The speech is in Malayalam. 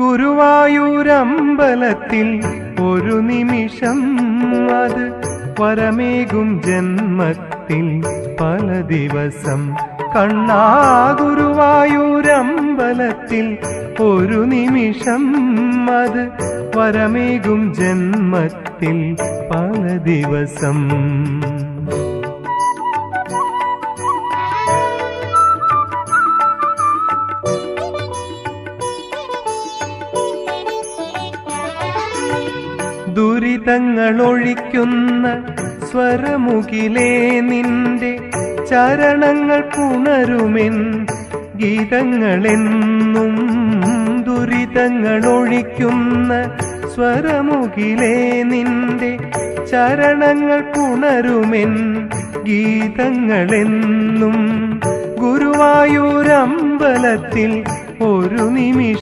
ഗുരുവായൂരമ്പലത്തിൽ ഒരു നിമിഷം അത് വരമേകും ജന്മത്തിൽ പല ദിവസം. കണ്ണാ ഗുരുവായൂരമ്പലത്തിൽ ഒരു നിമിഷം അത് വരമേകും ജന്മത്തിൽ പല ദിവസം. ദുരിതങ്ങളൊഴിക്കുന്ന സ്വരമുകിലേ നിന്റെ ചരണങ്ങൾ പുണരുമെൻ ഗീതങ്ങളെന്നും. ദുരിതങ്ങളൊഴിക്കുന്ന സ്വരമുകിലേ നിന്റെ ചരണങ്ങൾ പുണരുമെൻ ഗീതങ്ങളെന്നും. ഗുരുവായൂരമ്പലത്തിൽ ഒരു നിമിഷം